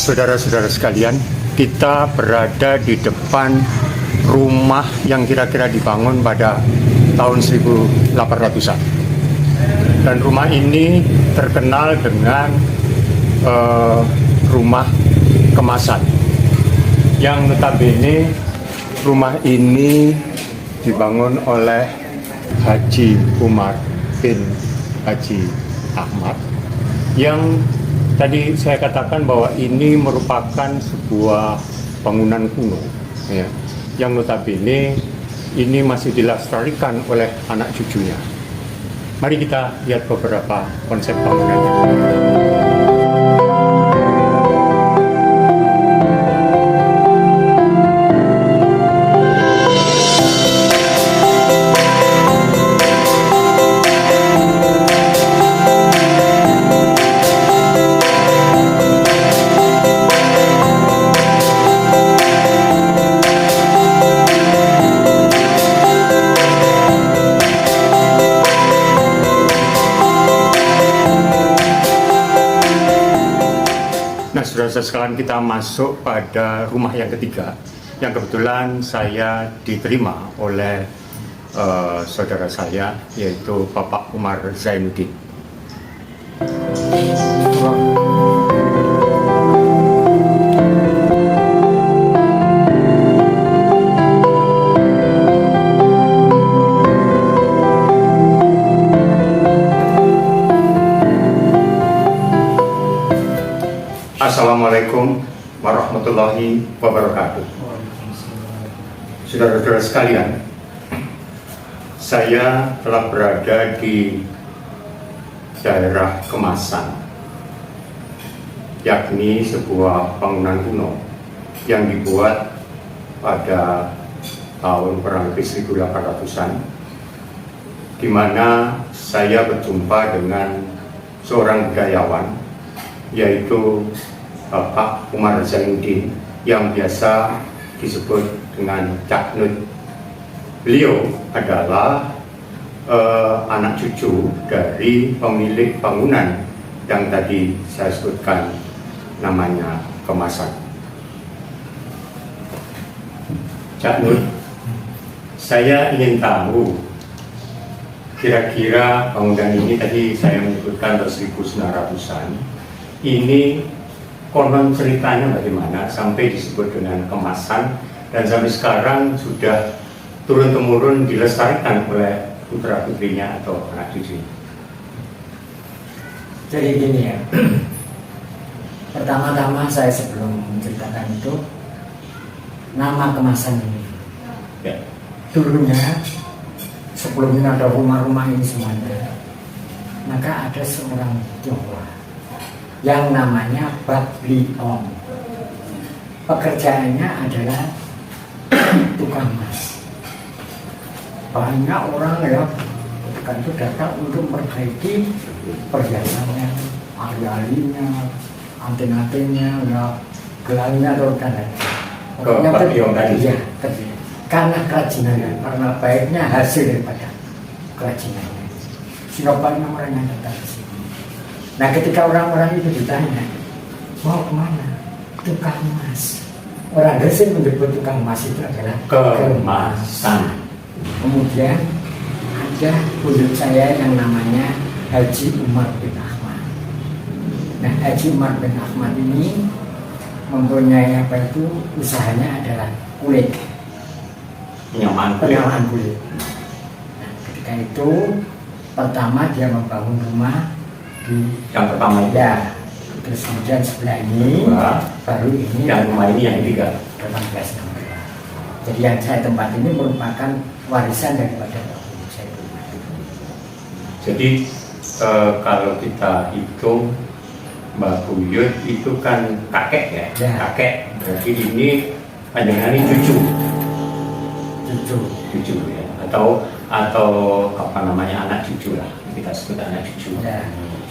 Saudara-saudara sekalian, kita berada di depan rumah yang kira-kira dibangun pada tahun 1800-an. Dan rumah ini terkenal dengan rumah kemasan. Yang notabene rumah ini dibangun oleh Haji Umar bin Haji Ahmad, yang tadi saya katakan bahwa ini merupakan sebuah bangunan kuno, ya, yang notabene ini masih dilestarikan oleh anak cucunya. Mari kita lihat beberapa konsep bangunannya. Nah, saudara sekalian, kita masuk pada rumah yang ketiga, yang kebetulan saya diterima oleh saudara saya, yaitu Bapak Umar Zainuddin. Assalamualaikum warahmatullahi wabarakatuh. Saudara-saudara sekalian, saya telah berada di daerah Kemasan, yakni sebuah bangunan kuno yang dibuat pada tahun kurang lebih 1800-an, di mana saya berjumpa dengan seorang budayawan, yaitu Bapak Umar Zainuddin, yang biasa disebut dengan Cak Nut. Beliau adalah anak cucu dari pemilik bangunan yang tadi saya sebutkan namanya Kemasan. Cak Nut, saya ingin tahu kira-kira bangunan ini, tadi saya menyebutkan 1900-an, ini konon ceritanya bagaimana sampai disebut dengan Kemasan, dan sampai sekarang sudah turun-temurun dilestarikan oleh putra-putrinya atau anak cucu. Jadi gini ya, pertama-tama saya sebelum menceritakan itu, nama Kemasan ini, Ya. dulunya sebelumnya ada rumah-rumah ini semuanya, maka ada seorang Tionghoa yang namanya Babliong. Pekerjaannya adalah tukang emas. Banyak orang ya ketika itu datang untuk memperbaiki perhiasannya, ali-alinya, anting-antingnya, ya, gelangnya atau dan Ke Babliong tadi? Ya, karena kerajinannya, karena baiknya hasil daripada kerajinannya, sehingga banyak orang yang datang ke sini. Nah, ketika orang-orang itu ditanya, mau kemana? Tukang emas. Orang Gresik menyebut tukang emas itu adalah Kemasan. Kemudian ada buyut saya yang namanya Haji Umar bin Ahmad. Nah, Haji Umar bin Ahmad ini mempunyai apa itu, usahanya adalah kulit, penyamaan kulit. Nah, ketika itu pertama dia membangun rumah Yang pertama itu, ya, terus kemudian sebelah ini baru ini yang rumah ini yang ketiga. 1862. Jadi yang saya tempat ini merupakan warisan daripada dahulu saya rumah. Jadi kalau kita hitung, Mbak Buyut itu kan kakek ya, kakek. Berarti ini panjangan ini cucu ya, atau apa namanya, anak cucu lah, kita sebut anak cucu. Ya.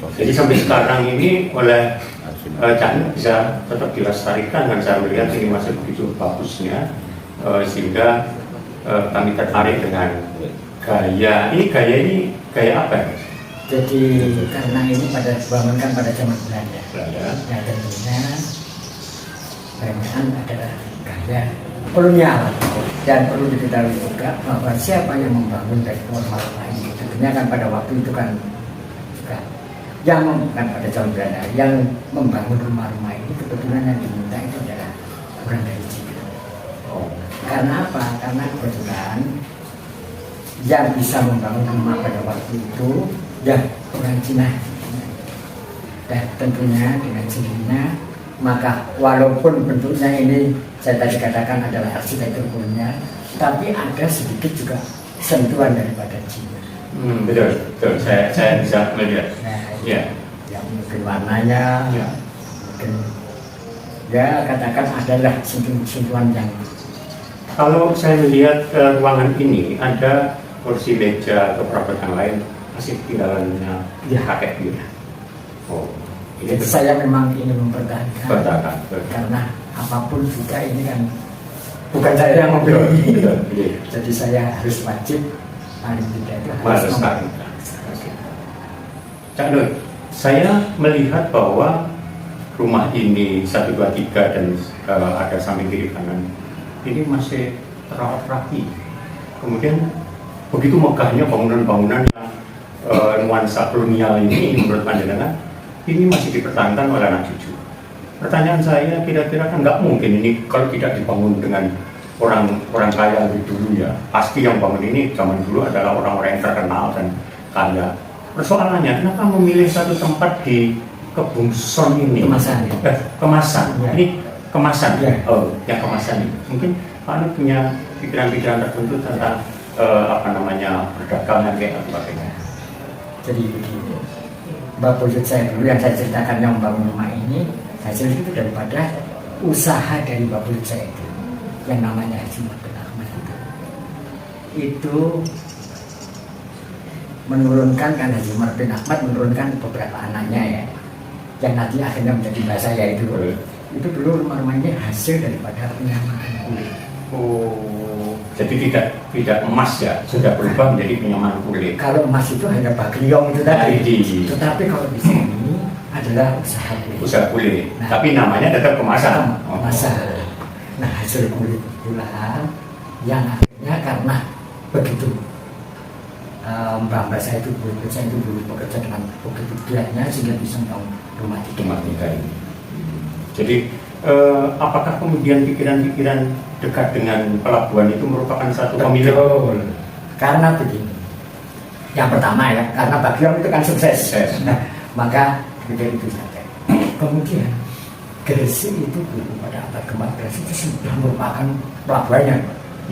Jadi sampai sekarang ini oleh Cak Nut bisa tetap dilestarikan, dan saya melihat ini masih begitu bagusnya, sehingga kami tertarik dengan gaya ini. Gaya apa ya? Jadi karena ini dibangunkan pada zaman Belanda. Belanda. Ya, tentunya kebanyakan adalah gaya kolonial. Dan perlu diketahui juga bahwa siapa yang membangun dari rumah-rumah ini tentunya kan pada waktu itu kan juga yang bukan pada zaman Belanda yang membangun rumah-rumah ini kebetulan yang diminta itu adalah orang dari Cina. Karena apa? Karena kebetulan yang bisa membangun rumah pada waktu itu ya orang Cina. Dan tentunya dengan sendirinya, maka walaupun bentuknya ini saya tadi katakan adalah arsitektur kolonial, tapi ada sedikit juga sentuhan daripada Cina. Betul, betul. Saya bisa melihat. Nah, Ya. yang mungkin warnanya, Ya. mungkin ya katakan adalah sentuhan yang Kalau saya melihat ruangan ini ada kursi meja atau perabotan lain masih tinggalannya Ya. kakek dia. Oh, ini jadi saya memang ingin mempertahankan bertahan. karena apapun juga ini kan bukan saya yang membeli. Jadi saya harus wajib paling tidak itu harus Melestarikan. Cak Nur, saya melihat bahwa rumah ini 1, 2, 3 dan ada samping kiri kanan ini masih terawat rapi. Kemudian begitu megahnya bangunan-bangunan yang nuansa kolonial ini menurut panjenengan ini masih dipertahankan oleh anak cucu. Pertanyaan saya kira-kira kan nggak mungkin ini kalau tidak dibangun dengan orang kaya lebih dulu ya. Pasti yang bangun ini zaman dulu adalah orang-orang yang terkenal dan kaya. Persoalannya kenapa memilih satu tempat di Kebungson ini? Kemasan. Kemasan. Ya. Ini kemasan. Ya. Oh, yang kemasan ini. Mungkin Pak Anu punya pikiran-pikiran tertentu tentang perdagangan kayak sebagainya. Jadi begini, Mbak Buyut saya dulu yang saya ceritakan yang membangun rumah ini hasil itu daripada usaha dari Mbak Buyut saya itu yang namanya Haji Murbin Ahmad itu menurunkan kan Haji Murbin Ahmad menurunkan beberapa anaknya ya yang nanti akhirnya menjadi mbak saya itu dulu rumah-rumah ini hasil daripada penyamaan kulit. Oh, jadi tidak emas ya, sudah berubah menjadi penyamaan kulit. Kalau emas itu hanya bagliong itu tadi. Tetapi kalau di sini adalah usaha kulit. Usaha kulit. Nah, tapi namanya tetap kemasan. Kemasan. Nah, hasil kulit itulah yang akhirnya karena begitu mbak saya itu dulu bekerja dengan begitu giatnya sehingga bisa membangun rumah tiga ini. Jadi apakah kemudian pikiran-pikiran dekat dengan pelabuhan itu merupakan satu pemilik? Karena begini, yang pertama ya, karena Bagian itu kan sukses. Nah, maka pikir itu saja. Kemudian Gresik itu dulu pada abad ke-14 itu sudah merupakan pelabuhannya,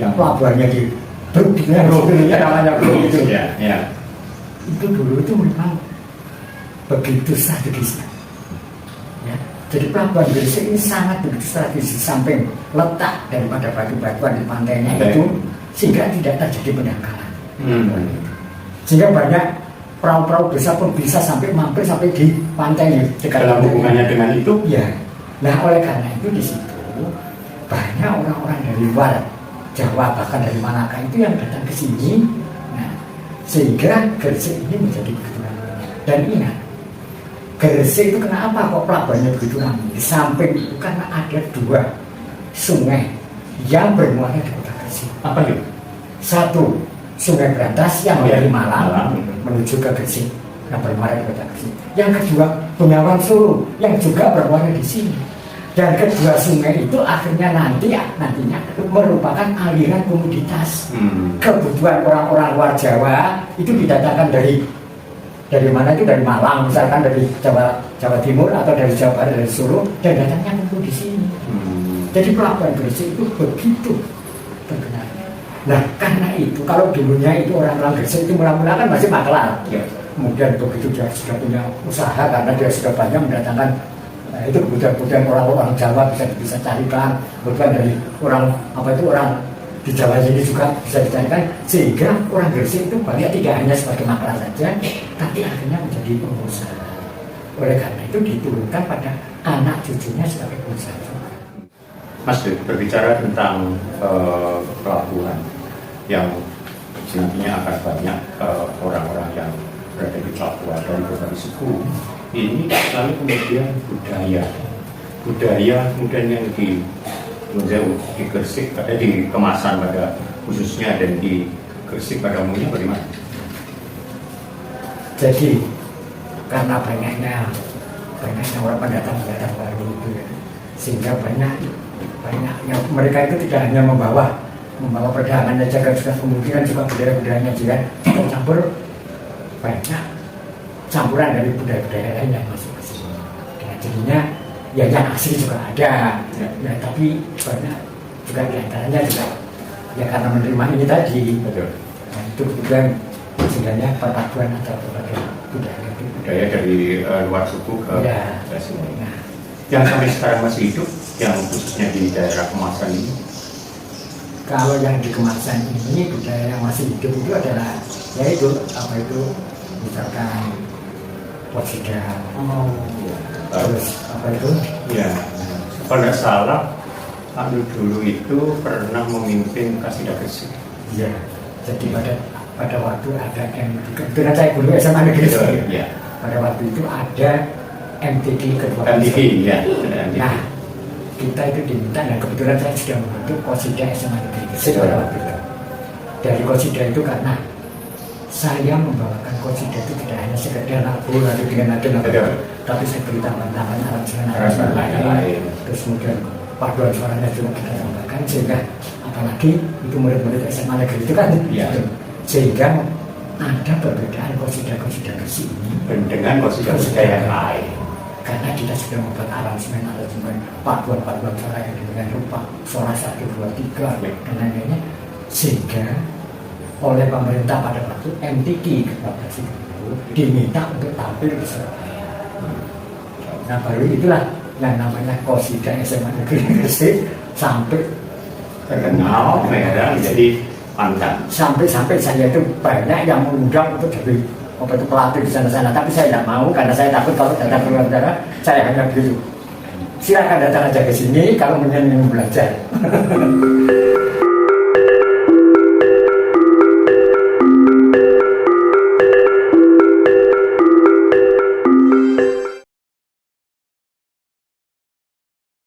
yang pelabuhannya di Brugge, namanya Brugge. Ya. Itu dulu itu memang begitu strategisnya. Ya. Jadi pelabuhan Gresik ini sangat begitu strategis samping letak daripada batu-batuan di pantainya itu sehingga tidak terjadi pendangkalan. Sehingga banyak perahu-perahu besar pun bisa sampai mampir sampai di pantainya. Dalam hubungannya dengan itu? Ya. Nah oleh karena itu di situ banyak orang-orang dari luar Jawa bahkan dari Malaka itu yang datang ke sini. Nah, sehingga Gresik ini menjadi begitu ramai. Dan ingat, Gresik itu kenapa kok pelabuhannya begitu ramai? Di samping itu karena ada 2 sungai yang bermuara di kota Gresik. Apa itu? Satu, Sungai Brantas yang dari Malang menuju ke Gresik yang bermuara di kota Gresik. Yang kedua, Bengawan Solo yang juga bermuara di sini. Dan kedua sungai itu akhirnya nantinya merupakan aliran komoditas. Kebutuhan orang-orang luar Jawa itu didatangkan dari mana itu, dari Malang misalkan, dari Jawa Timur atau dari Jawa Barat, dari Solo, dan datangnya kumpul di sini. Jadi pelabuhan Gresik itu begitu terkenal. Nah karena itu kalau dulunya itu orang-orang Gresik itu mula-mula kan masih maklar. Kemudian begitu dia sudah punya usaha karena dia sudah banyak mendatangkan itu kebutuhan orang-orang Jawa bisa carikan, kemudian dari orang di Jawa ini juga bisa dicarikan, sehingga orang Gresik itu banyak tidak hanya sebagai maklar saja, tapi akhirnya menjadi pengusaha. Oleh karena itu diturunkan pada anak cucunya sebagai pengusaha. Mas, berbicara tentang pelabuhan yang nantinya akan banyak orang-orang yang berada di pelabuhan dari berbagai suku, ini lalu kemudian budaya budaya kemudian yang di Gresik, ada di kemasan pada khususnya dan di Gresik pada umumnya bagaimana? Jadi karena banyaknya orang pendatang baru itu ya, sehingga banyak yang mereka itu tidak hanya membawa perdagangan saja, kan juga kemungkinan juga budaya-budayanya juga campur, banyak campuran dari budaya-budaya lain yang masuk ke sini. Dan jadinya ya yang asli juga ada, ya tapi banyak juga diantaranya juga ya karena menerima ini tadi. Betul. Nah, itu kemudian sebenarnya perpaduan antara berbagai budaya dari luar suku ke ya. sini. Nah, Yang sampai sekarang masih hidup, yang khususnya di daerah Kemasan ini. kalau yang di Kemasan ini budaya yang masih hidup itu adalah yaitu apa itu misalkan posida, terus apa itu Ya, kalau tidak salah, Pak dulu itu pernah memimpin Kasidah Gresik. ya. Jadi pada waktu ada kebetulan saya guru SMA Negeri Sendiri. Ya. Pada waktu itu ada MTQ kedua. MTQ, ya. MTQ. Nah, kita itu diminta dan kebetulan saya sudah membentuk Kosidah SMA Negeri Gresik pada waktu itu. Dari Kosidah itu karena saya membawakan Kosidah itu tidak hanya sekedar lagu lalu dengan nada, tapi saya beri tambahan aransemen lain, terus kemudian paduan suaranya juga kita tambahkan sehingga apalagi itu murid-murid SMA Negeri itu kan, ya. Sehingga ada perbedaan Kosidah Gresik ini dengan Kosidah yang lain. karena kita sudah membuat aransemen paduan suara yang dengan rupa suara 1, 2, 3 dan lain-lainnya, sehingga oleh pemerintah pada waktu MTQ ke-14 itu diminta untuk tampil di Surabaya. Nah baru itulah yang namanya Kosidah SMA Negeri Gresik sampai terkenal, ya, jadi panjang. Sampai saya itu banyak yang mengundang untuk jadi apa itu pelatih di sana-sana, tapi saya tidak mau karena saya takut kalau datang ke luar negara saya hanya begitu. Silakan datang aja ke sini kalau ingin belajar.